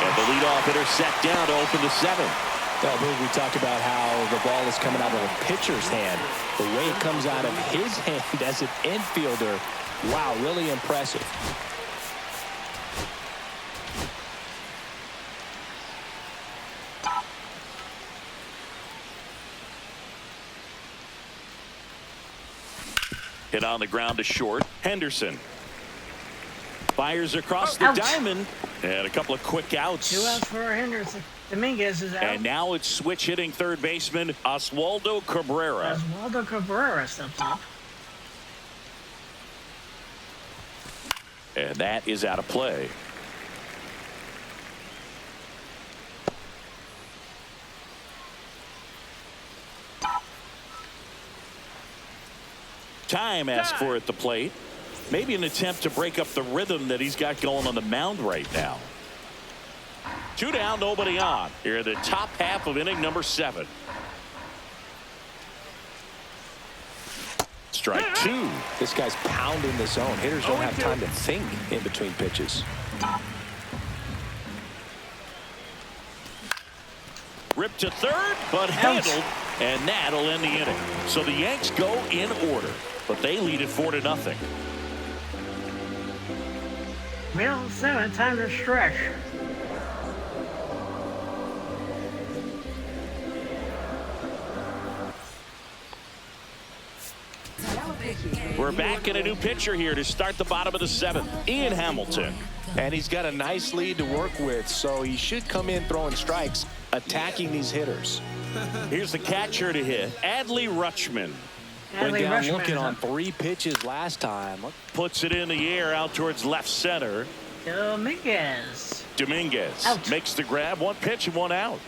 And the leadoff hitter set down to open the seventh. Well, we talked about how the ball is coming out of a pitcher's hand. The way it comes out of his hand as an infielder, wow, really impressive. Hit on the ground to short. Henderson fires across the diamond, and a couple of quick outs. 2 outs for Henderson. Dominguez is out. And now it's switch hitting third baseman Oswaldo Cabrera. Oswaldo Cabrera steps up. And that is out of play. Time asked for at the plate. Maybe an attempt to break up the rhythm that he's got going on the mound right now. 2 down, nobody on. Here in the top half of inning number 7. Strike 2. This guy's pounding the zone. Hitters don't have time to think in between pitches. Ripped to third, but handled, and that'll end the inning. So the Yanks go in order, but they lead it 4-0. Middle 7, time to stretch. We're back in a new pitcher here to start the bottom of the 7th. Ian Hamilton. And he's got a nice lead to work with, so he should come in throwing strikes, attacking these hitters. Here's the catcher to hit, Adley Rutschman. Went down looking on 3 pitches last time. Puts it in the air out towards left center. Dominguez Out. makes the grab. 1 pitch and 1 out.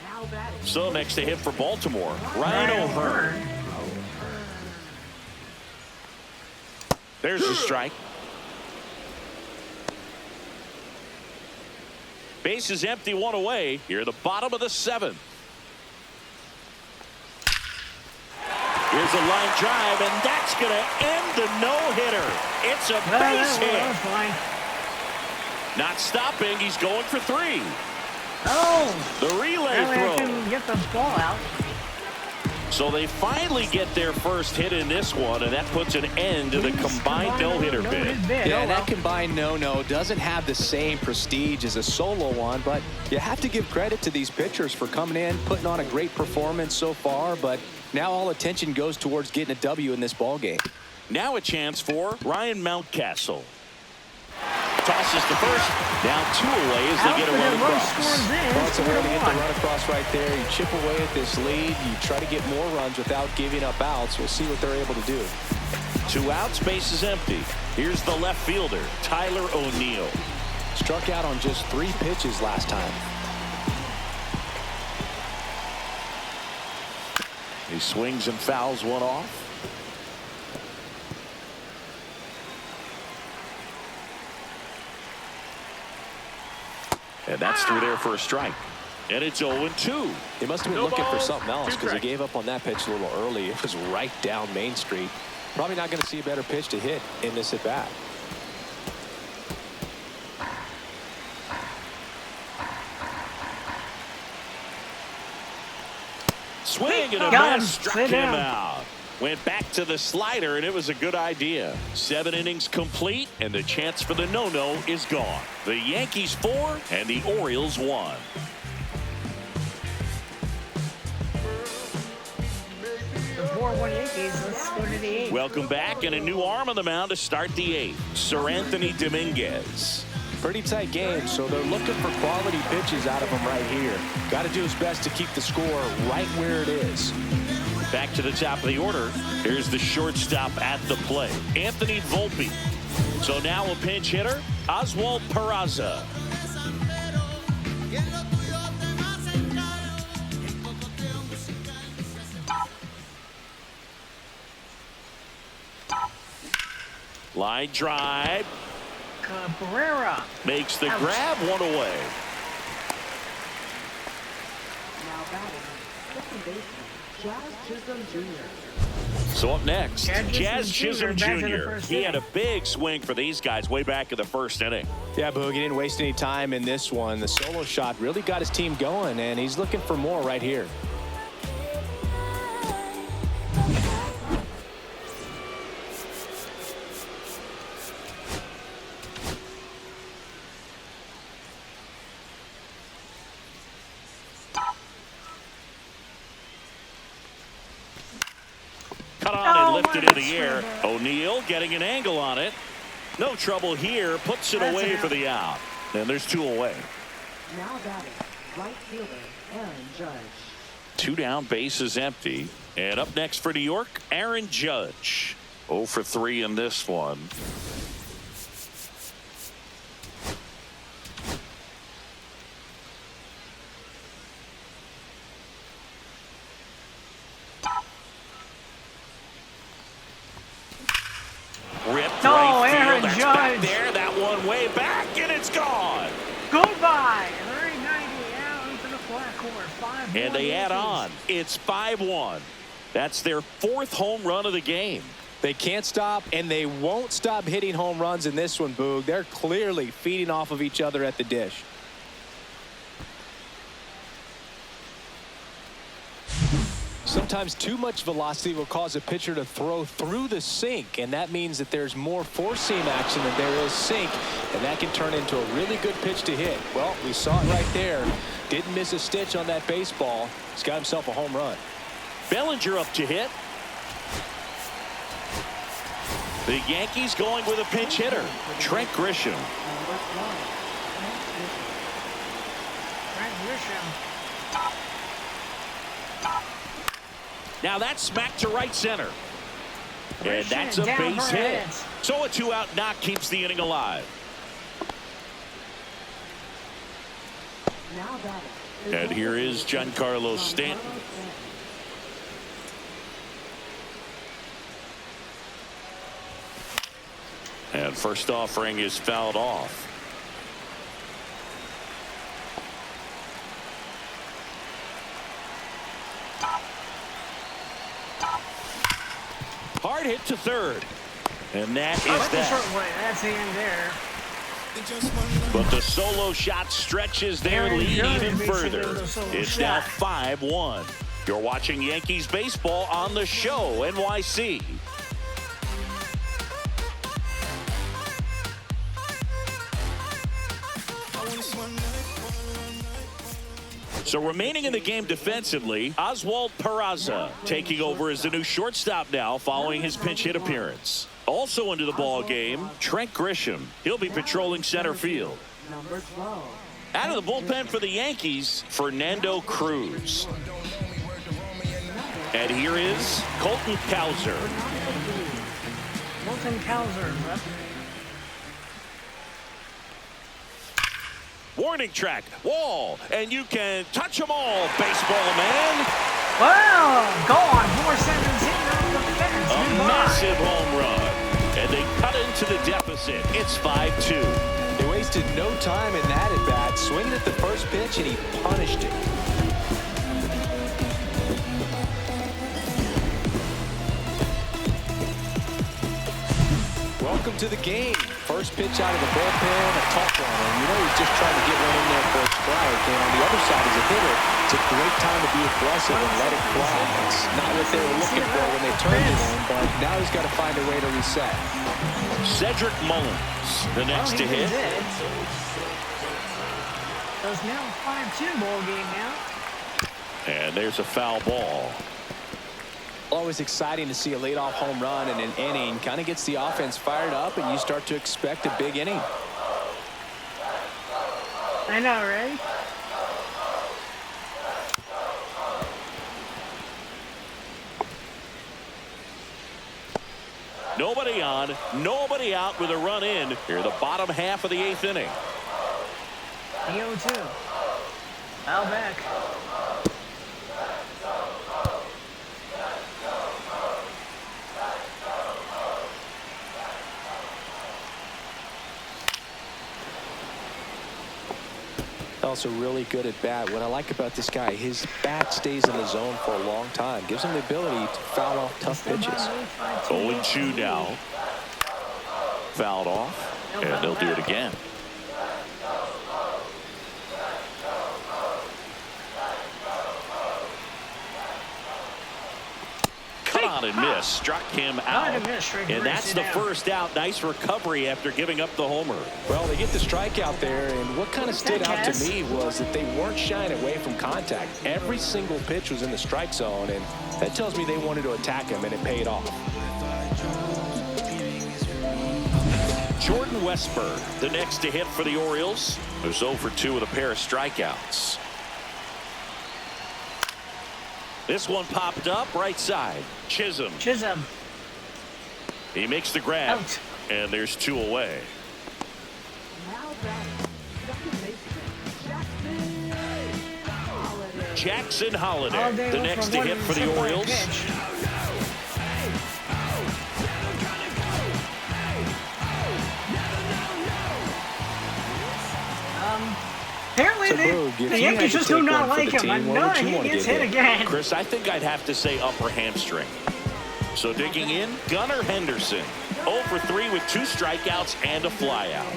Now batting. So next to hit for Baltimore, Ryan O'Hearn. There's the strike. Base is empty, 1 away. Here at the bottom of the 7th. Here's a line drive, and that's going to end the no-hitter. It's a base hit. Not stopping. He's going for 3. Oh! The relay Now they throw. can get the ball out. So they finally get their first hit in this one, and that puts an end to the combined no-hitter bid. Yeah, Oh, that combined no-no doesn't have the same prestige as a solo one, but you have to give credit to these pitchers for coming in, putting on a great performance so far, but now all attention goes towards getting a W in this ball game. Now a chance for Ryan Mountcastle. Tosses to first. Down 2 away as they get a run across. Well, it's a way to get the run across right there. You chip away at this lead. You try to get more runs without giving up outs. We'll see what they're able to do. 2 outs, base is empty. Here's the left fielder, Tyler O'Neill. Struck out on just 3 pitches last time. He swings and fouls 1 off. And that's through there for a strike. And it's 0-2. He must have been looking for something else because he gave up on that pitch a little early. It was right down Main Street. Probably not going to see a better pitch to hit in this at bat. Swing and a miss, struck him out. Went back to the slider, and it was a good idea. 7 innings complete, and the chance for the no-no is gone. The Yankees 4 and the Orioles 1. The 4-1 Yankees. Let's go to the 8th. Welcome back, and a new arm on the mound to start the 8th. Sir Anthony Dominguez. Pretty tight game, so they're looking for quality pitches out of him right here. Got to do his best to keep the score right where it is. Back to the top of the order. Here's the shortstop at the plate, Anthony Volpe. So now a pinch hitter, Oswald Peraza. Line drive. Cabrera. Makes the Ouch. grab, 1 away. Now batting. Second baseman. Jazz Chisholm Jr. So up next, Jazz Chisholm back to the Jr. first He had a inning. big swing for these guys way back in the 1st inning. Yeah, Boog, he didn't waste any time in this one. The solo shot really got his team going, and he's looking for more right here. Cut on and Oh, lifted my in the air. O'Neill getting an angle on it. No trouble here. Puts it That's away an for out. the out. And there's 2 away. Now batting. Right fielder. Aaron Judge. 2 down, base is empty. And up next for New York, Aaron Judge. 0 for 3 in this one. Ripped Oh, right Aaron field. That's back Judge. there. That one way back, and it's gone. Goodbye. 390 out into the flat court. 5-1 And they add Yankees. on. It's 5-1. That's their 4th home run of the game. They can't stop, and they won't stop hitting home runs in this one, Boog. They're clearly feeding off of each other at the dish. Sometimes too much velocity will cause a pitcher to throw through the sink, and that means that there's more four-seam action than there is sink, and that can turn into a really good pitch to hit. Well, we saw it right there. Didn't miss a stitch on that baseball. He's got himself a home run. Bellinger up to hit. The Yankees going with a pinch hitter, Trent Grisham. Trent Grisham. Now that's smacked to right center. And Grisham that's a down base for a hit. hit. So a 2-out knock keeps the inning alive. Now batting. And here is Giancarlo Stanton. And first offering is fouled off. Hard hit to third. And that is That's the that. short way. That's the end there. But the solo shot stretches their Aaron lead Judge even basically further. with a solo It's now shot. 5-1. You're watching Yankees baseball on the show, NYC. So remaining in the game defensively, Oswald Peraza taking over as the new shortstop now following his pinch hit appearance. Also into the ball game, Trent Grisham. He'll be patrolling center field. Number 12. Out of the bullpen for the Yankees, Fernando Cruz. And here is Colton Cowser. Colton Cowser. Rep. Warning track, wall, and you can touch them all, baseball man. Well, gone. 4-17 on the fence. A Goodbye. massive home run. And they cut into the deficit. It's 5-2. They wasted no time in that at bat. Swinging at the first pitch, and he punished it. Welcome to the game. First pitch out of the bullpen, a tough one. And you know he's just trying to get one in there for a strike. And on the other side, as a hitter, it's a great time to be aggressive and let it fly. It's not what they were looking for when they turned it in, but now he's got to find a way to reset. Cedric Mullins, the next to hit. So it's now a 5-2 ball game now. And there's a foul ball. Always exciting to see a leadoff home run in an inning. Kind of gets the offense fired up, and you start to expect a big inning. I know, right? Nobody on, nobody out with a run in here, the bottom half of the 8th inning. The 0-2. Foul back. Also really good at bat. What I like about this guy, his bat stays in the zone for a long time. Gives him the ability to foul off tough pitches. 0-2 now. Fouled off, and they'll do it again. Cut on and miss. Struck him out. and miss, straight And to that's sit the down. first out. Nice recovery after giving up the homer. Well, they get the strikeout there, and what kind of stood out to me was that they weren't shying away from contact. Every single pitch was in the strike zone, and that tells me they wanted to attack him, and it paid off. Jordan Westburg, the next to hit for the Orioles, who's 0 for 2 with a pair of strikeouts. This one popped up right side. Chisholm. He makes the grab, Out. and there's 2 away. Now batting, second baseman, Jackson Holiday, Holiday the went next for to one hit for the except for a Orioles. pitch. Apparently, So, Boog, if the you had Yankees to just do take not one for like the him. team, what No, would you he wanna gets give hit him? again. Chris, I think I'd have to say upper hamstring. So digging in, Gunnar Henderson. 0 for 3 with 2 strikeouts and a flyout.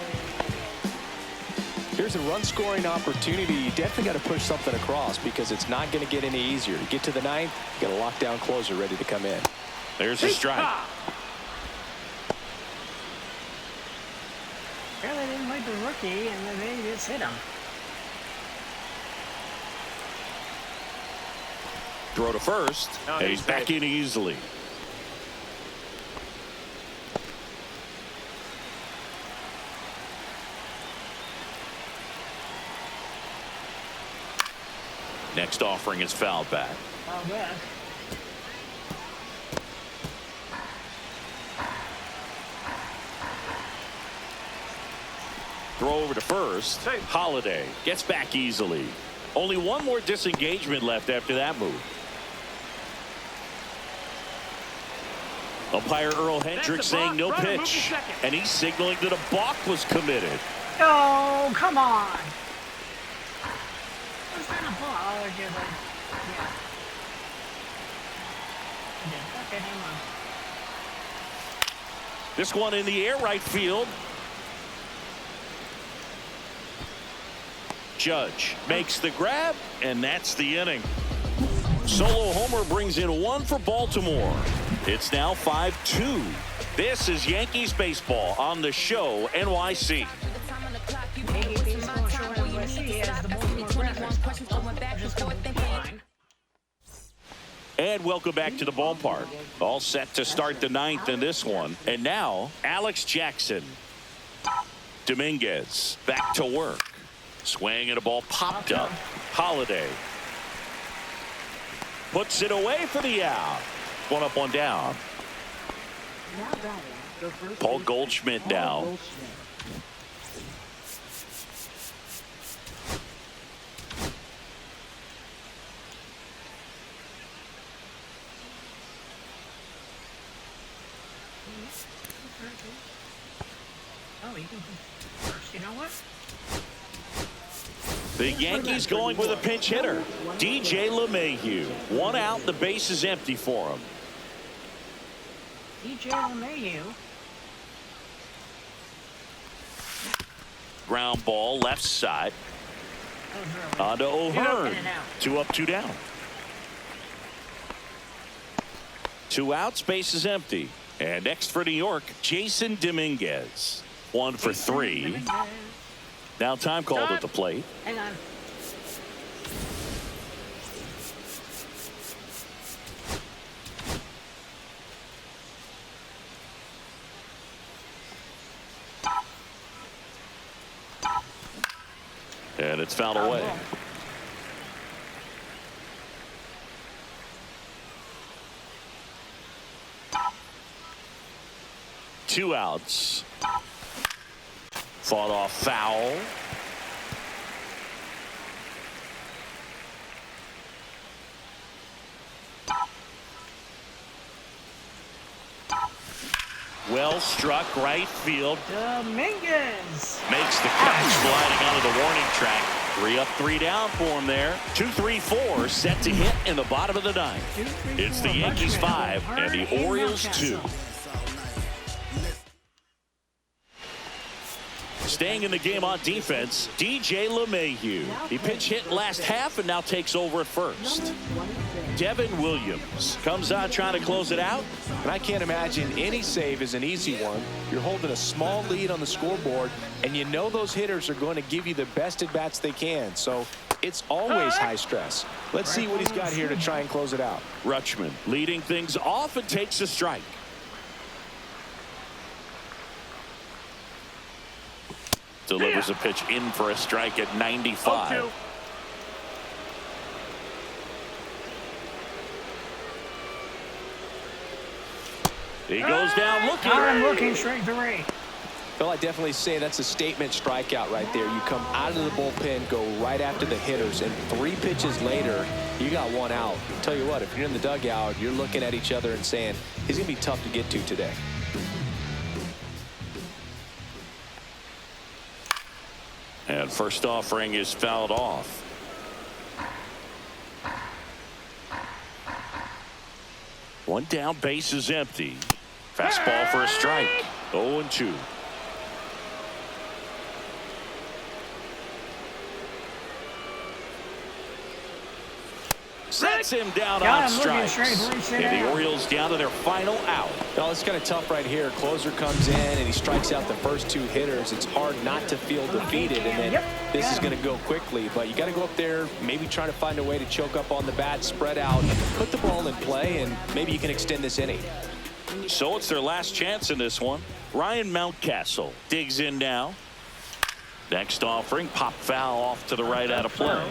Here's a run-scoring opportunity. You definitely got to push something across because it's not going to get any easier. You get to the 9th, you got a lockdown closer ready to come in. There's a strike. Apparently, they didn't like the rookie, and then they just hit him. Throw to first, and he's back in easily. Next offering is fouled back. Oh, yeah. Throw over to first. Holiday gets back easily. Only one more disengagement left after that move. Umpire Earl Hendricks saying no pitch. And he's signaling that a balk was committed. Oh, come on. Was that a ball? Oh, they're good. Yeah. Yeah, okay, hang on. This one in the air right field. Judge makes the grab, and that's the inning. Solo homer brings in 1 for Baltimore. It's now 5-2. This is Yankees baseball on the show NYC. Yankee baseball show NYC has the Baltimore Ravens. Just come fine. And welcome back to the ballpark. All set to start the 9th in this one. And now, Alex Jackson. Dominguez back to work. Swing and a ball popped up. Holiday puts it away for the out. 1 up, 1 down. now batting, the first Paul baseman, Goldschmidt Paul now. Goldschmidt. Oh, you can come first. You know what? The Yankees going with a pinch hitter. DJ LeMahieu. 1 out, the base is empty for him. DJ LeMahieu. Ground ball left side. That was early. On to Get up, O'Hearn. in and out. 2 up, 2 down. 2 outs, base is empty. And next for New York, Jason Dominguez. 1 for 3. Now time called at the plate. Hang on. And it's fouled away. ball. Two outs. Fought off foul. Well struck right field. Dominguez. Makes the catch, sliding out of the warning track. 3 up, 3 down for him there. 2, 3, 4 set to hit in the bottom of the 9th. 2, 3, It's 4. the Yankees Bunch 5 of and the O'Hearn Orioles Mountcastle. 2. Staying in the game on defense, DJ LeMahieu. He pinch hit last half and now takes over at first. Number 26. Devin Williams comes out trying to close it out. And I can't imagine any save is an easy one. You're holding a small lead on the scoreboard, and you know those hitters are going to give you the best at-bats they can. So it's always high stress. Let's see what he's got here to try and close it out. Rutschman leading things off and takes a strike. Delivers a pitch in for a strike at 95. He goes down looking. I'm looking straight through. Well, I definitely say that's a statement strikeout right there. You come out of the bullpen, go right after the hitters, and 3 pitches later, you got 1 out. Tell you what, if you're in the dugout, you're looking at each other and saying, he's going to be tough to get to today. And first offering is fouled off. One down, base is empty. Fastball for a strike. 0-2. Sets him down on strikes. And the Orioles down to their final out. Well, it's kind of tough right here. Closer comes in and he strikes out the first 2 hitters. It's hard not to feel defeated, and then this is going to go quickly. But you got to go up there, maybe trying to find a way to choke up on the bat, spread out, put the ball in play, and maybe you can extend this inning. So it's their last chance in this one. Ryan Mountcastle digs in now. Next offering, pop foul off to the right out of play.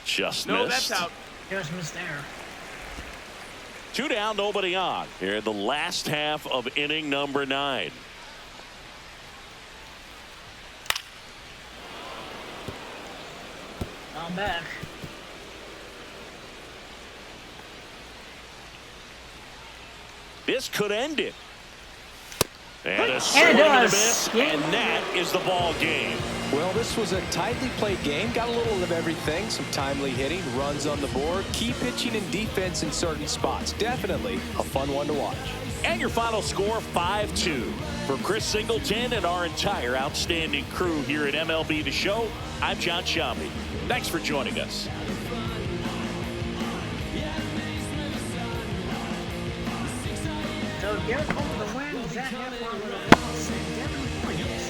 Just missed. No, that's out. Just missed there. 2 down, nobody on. Here in the last half of inning number 9. I'm back. This could end it. And a swing and a miss, and that is the ball game. Well, this was a tightly played game. Got a little of everything. Some timely hitting, runs on the board, key pitching and defense in certain spots. Definitely a fun one to watch. And your final score, 5-2. For Chris Singleton and our entire outstanding crew here at MLB The Show, I'm John Shambi. Thanks for joining us. So Garrett Cole the win, Zach Efron with a loss, and Devin Williams.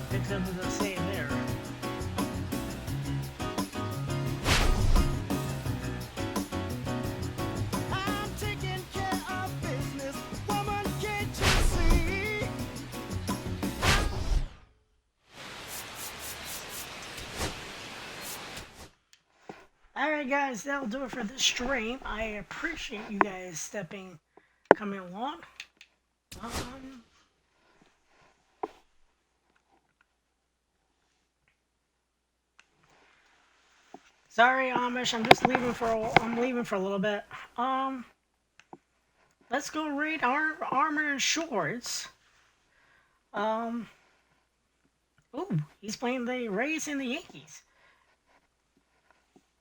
Picks up the save there. I'm taking care of business. Woman, can't you see? Alright guys, that'll do it for this stream. I appreciate you guys coming along. Sorry Amish, I'm leaving for a little bit. Let's go read our Armor and Shorts. Ooh, he's playing the Rays and the Yankees.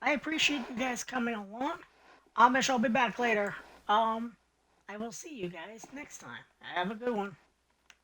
I appreciate you guys coming along. Amish, I'll be back later. I will see you guys next time. Have a good one.